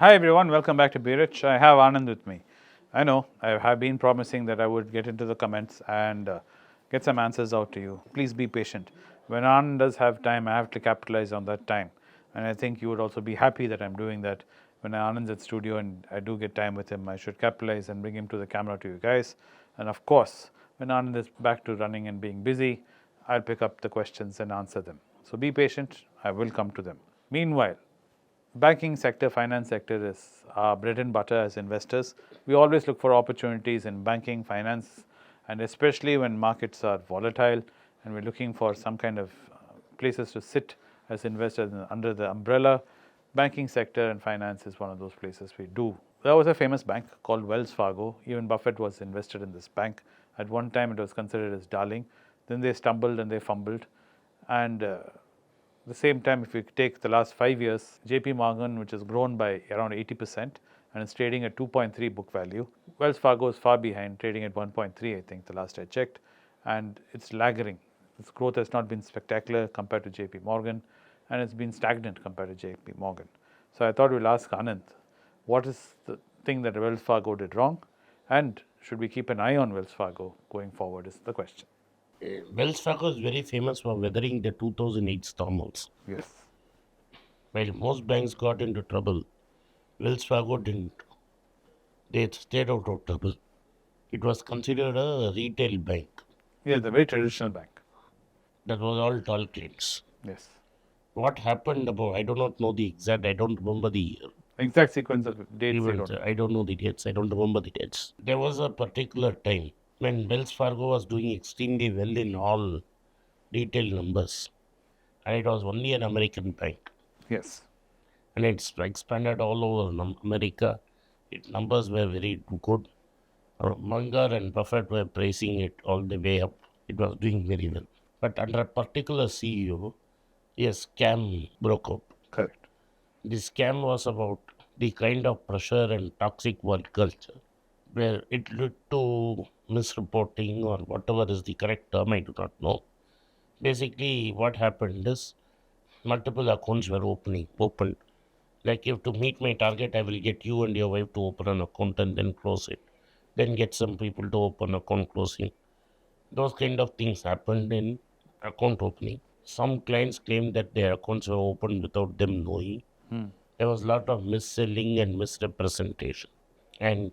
Hi everyone, welcome back to Be Rich. I have Anand with me. I know I have been promising that I would get into the comments and get some answers out to you. Please be patient. When Anand does have time, I have to capitalize on that time. And I think you would also be happy that I'm doing that. When Anand's at studio and I do get time with him, I should capitalize and bring him to the camera to you guys. And of course, when Anand is back to running and being busy, I'll pick up the questions and answer them. So be patient, I will come to them. Meanwhile, banking sector, finance sector is our bread and butter as investors. We always look for opportunities in banking, finance, and especially when markets are volatile and we're looking for some kind of places to sit as investors under the umbrella. Banking sector and finance is one of those places we do. There was a famous bank called Wells Fargo. Even Buffett was invested in this bank. At one time, it was considered as darling. Then they stumbled and they fumbled. And the same time, if you take the last 5 years, JP Morgan, which has grown by around 80% and is trading at 2.3 book value. Wells Fargo is far behind, trading at 1.3, I think, the last I checked, and it's lagging. Its growth has not been spectacular compared to JP Morgan, and it's been stagnant compared to JP Morgan. So I thought we'll ask Anand, what is the thing that Wells Fargo did wrong, and should we keep an eye on Wells Fargo going forward, is the question. Wells Fargo is very famous for weathering the 2008 storm also. Yes. While most banks got into trouble, Wells Fargo didn't. They stayed out of trouble. It was considered a retail bank. Yeah, the very traditional bank. That was all tall claims. Yes. What happened about, I do not know the exact, I don't remember the Exact sequence of dates you events. don't know. I don't know the dates. I don't remember the dates. There was a particular time when Wells Fargo was doing extremely well in all retail numbers. And it was only an American bank. Yes. And it's expanded all over America. Its numbers were very good. Munger and Buffett were praising it all the way up. It was doing very well. But under a particular CEO, a scam broke up. Correct. This scam was about the kind of pressure and toxic work culture where it led to misreporting or whatever is the correct term, I do not know. Basically, what happened is multiple accounts were opened. Like if to meet my target, I will get you and your wife to open an account and then close it. Then get some people to open account closing. Those kind of things happened in account opening. Some clients claimed that their accounts were opened without them knowing. There was a lot of mis-selling and misrepresentation, and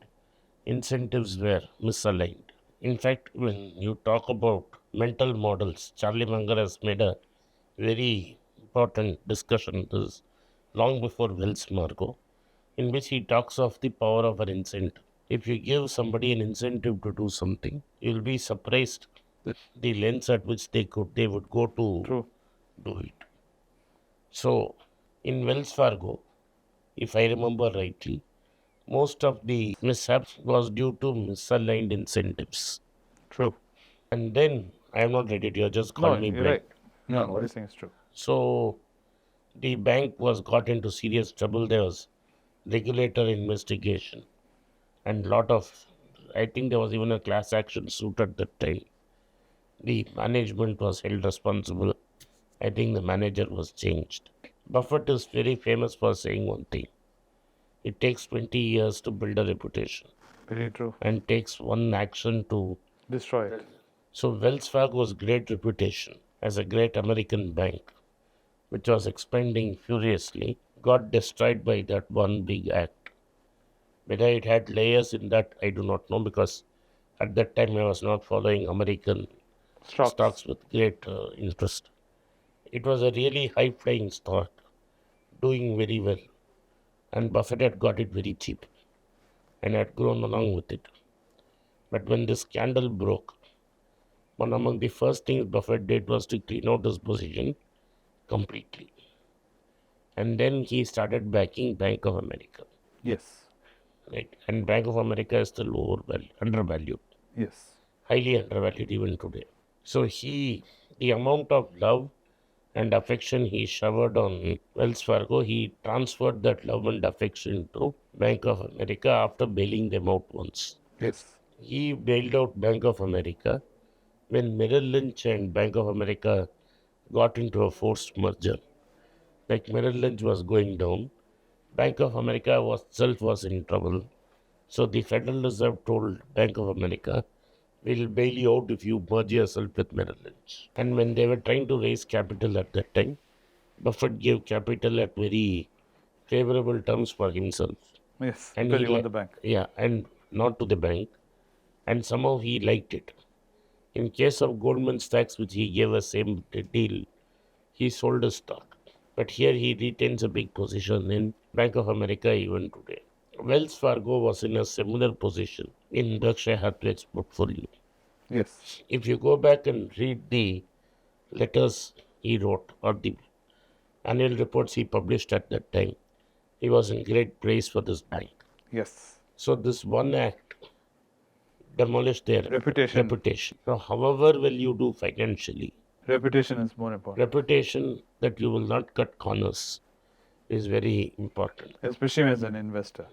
incentives were misaligned. In fact, when you talk about mental models, Charlie Munger has made a very important discussion this long before Wells Fargo, in which he talks of the power of an incentive. If you give somebody an incentive to do something, you'll be surprised the lengths at which they would go to True. do it. So, in Wells Fargo, if I remember rightly, most of the mishaps was due to misaligned incentives. True. And then I am not ready. You just No, called me you're brain. right. No, what you're saying is true. So the bank was got into serious trouble. There was regulator investigation and lot of. I think there was even a class action suit at that time. The management was held responsible. I think the manager was changed. Buffett is very famous for saying one thing. It takes 20 years to build a reputation Very true. and takes one action to. Destroy it. So Wells Fargo's great reputation as a great American bank, which was expanding furiously, got destroyed by that one big act. Whether it had layers in that, I do not know because at that time I was not following American Stocks. stocks with great interest. It was a really high flying stock, doing very well, and Buffett had got it very cheap and had grown along with it. But when the scandal broke, one among the first things Buffett did was to clean out his position completely. And then he started backing Bank of America. Yes. Right? And Bank of America is still undervalued, Yes. highly undervalued even today. So the amount of love and affection he showered on Wells Fargo, he transferred that love and affection to Bank of America after bailing them out once. Yes. He bailed out Bank of America when Merrill Lynch and Bank of America got into a forced merger. Like Merrill Lynch was going down, Bank of America was in trouble. So the Federal Reserve told Bank of America, we'll bail you out if you merge yourself with Merrill Lynch. And when they were trying to raise capital at that time, Buffett gave capital at very favorable terms for himself. Yes, And because he, you want the bank. yeah, and not to the bank. And somehow he liked it. In case of Goldman Sachs, which he gave a same deal, he sold his stock. But here he retains a big position in Bank of America even today. Wells Fargo was in a similar position in Berkshire Hathaway's portfolio. Yes. If you go back and read the letters he wrote or the annual reports he published at that time, he was in great praise for this bank. Yes. So this one act demolished their Reputation. So however well you do financially, Reputation is more important, reputation that you will not cut corners is very important especially as an investor.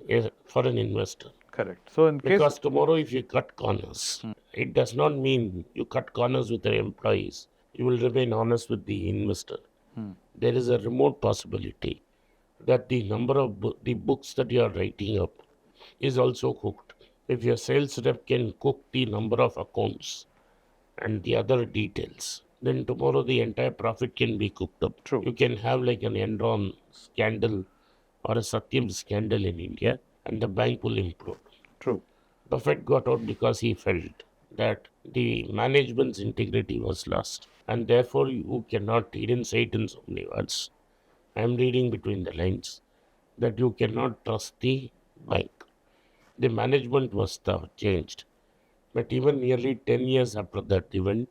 for an investor. Correct. So in case Because tomorrow, if you cut corners, it does not mean you cut corners with your employees. You will remain honest with the investor. There is a remote possibility that the number of the books that you are writing up is also cooked. If your sales rep can cook the number of accounts and the other details, then tomorrow the entire profit can be cooked up. True. You can have like an Enron scandal or a Satyam scandal in India, and the bank will implode. True. Buffett got out because he felt that the management's integrity was lost. And therefore, you cannot, he didn't say it in so many words. I'm reading between the lines that you cannot trust the bank. The management was changed. But even nearly 10 years after that event,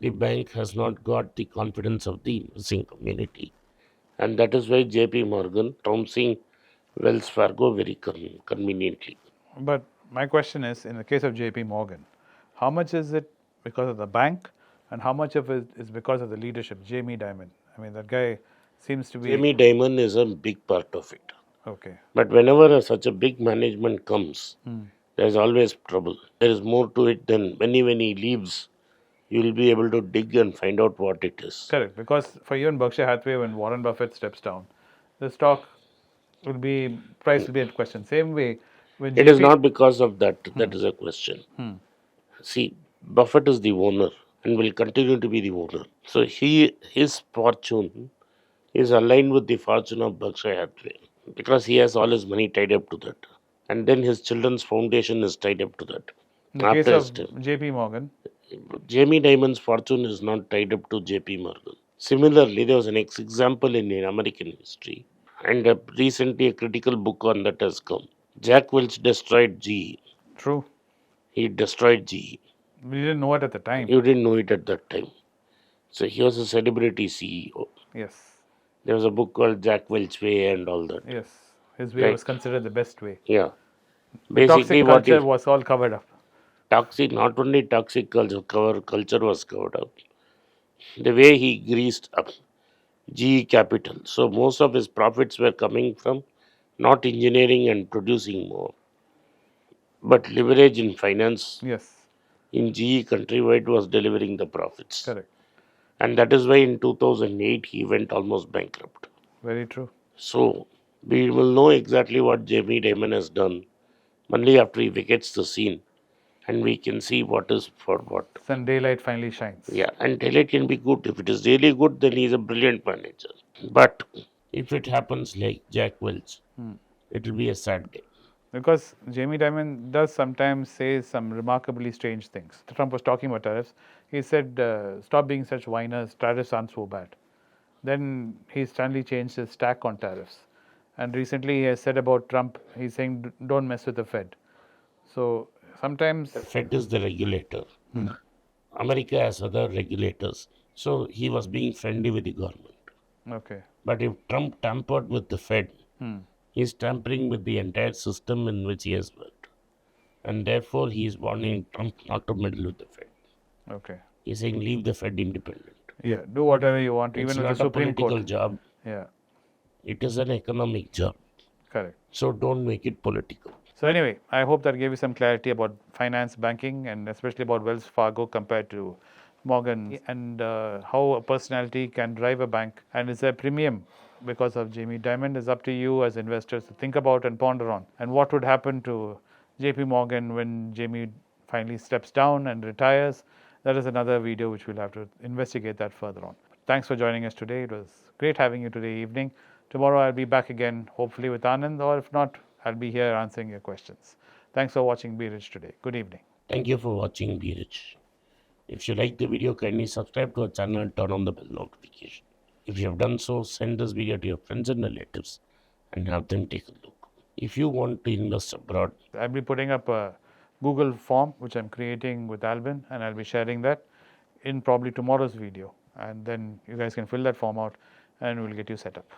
the bank has not got the confidence of the investing community. And that is why JP Morgan trouncing Wells Fargo very conveniently. But my question is, in the case of JP Morgan, how much is it because of the bank and how much of it is because of the leadership, Jamie Dimon? I mean, that guy seems to be... Jamie Dimon is a big part of it. Okay. But whenever such a big management comes, there's always trouble. There is more to it than when he leaves, you will be able to dig and find out what it is. Correct. Because for even Berkshire Hathaway, when Warren Buffett steps down, the stock will be, price will be in question. Same way, when It is not because of that. That is a question. See, Buffett is the owner and will continue to be the owner. So his fortune is aligned with the fortune of Berkshire Hathaway because he has all his money tied up to that. And then his children's foundation is tied up to that. in the case of JP Morgan, Jamie Dimon's fortune is not tied up to JP Morgan. Similarly, there was an example in American history, and recently a critical book on that has come. Jack Welch destroyed GE. true. He destroyed GE. We didn't know it at the time. You didn't know it at that time. So he was a celebrity CEO. Yes. There was a book called Jack Welch Way and all that. Yes. His way Right. was considered the best way. Yeah. The Basically, toxic what culture was all covered up. toxic, not only toxic culture was covered up. The way he greased up GE Capital. So most of his profits were coming from not engineering and producing more, but leverage in finance Yes. in GE countrywide was delivering the profits. Correct. And that is why in 2008 he went almost bankrupt. Very true. So we will know exactly what Jamie Dimon has done only after he vacates the scene, and we can see what is for what. Then daylight finally shines. Yeah, and Taylor can be good. If it is really good, then he is a brilliant manager. But if it happens like Jack Welch, it will be a sad day. Because Jamie Dimon does sometimes say some remarkably strange things. Trump was talking about tariffs. He said, stop being such whiners, tariffs aren't so bad. Then he suddenly changed his tack on tariffs. And recently he has said about Trump, he's saying, don't mess with the Fed. So sometimes... Fed is the regulator. America has other regulators. So he was being friendly with the government. Okay. But if Trump tampered with the Fed, he's tampering with the entire system in which he has worked. And therefore, he is warning Trump not to meddle with the Fed. Okay. He's saying, leave the Fed independent. Yeah, do whatever you want, It's even not with the a Supreme political Court. job. Yeah, It is an economic job. correct. So don't make it political. So anyway, I hope that gave you some clarity about finance, banking, and especially about Wells Fargo compared to Morgan, and how a personality can drive a bank. And is there a premium because of Jamie Dimon is up to you as investors to think about and ponder on. And what would happen to JP Morgan when Jamie finally steps down and retires? That is another video which we'll have to investigate that further on. Thanks for joining us today. It was great having you today evening. Tomorrow I'll be back again, hopefully with Anand, or if not, I'll be here answering your questions. Thanks for watching Be Rich today. Good evening. Thank you for watching Be Rich. If you like the video, kindly subscribe to our channel and turn on the bell notification. If you have done so, send this video to your friends and relatives and have them take a look. If you want to invest abroad, I'll be putting up a Google form which I'm creating with Albin, and I'll be sharing that in probably tomorrow's video. And then you guys can fill that form out and we'll get you set up.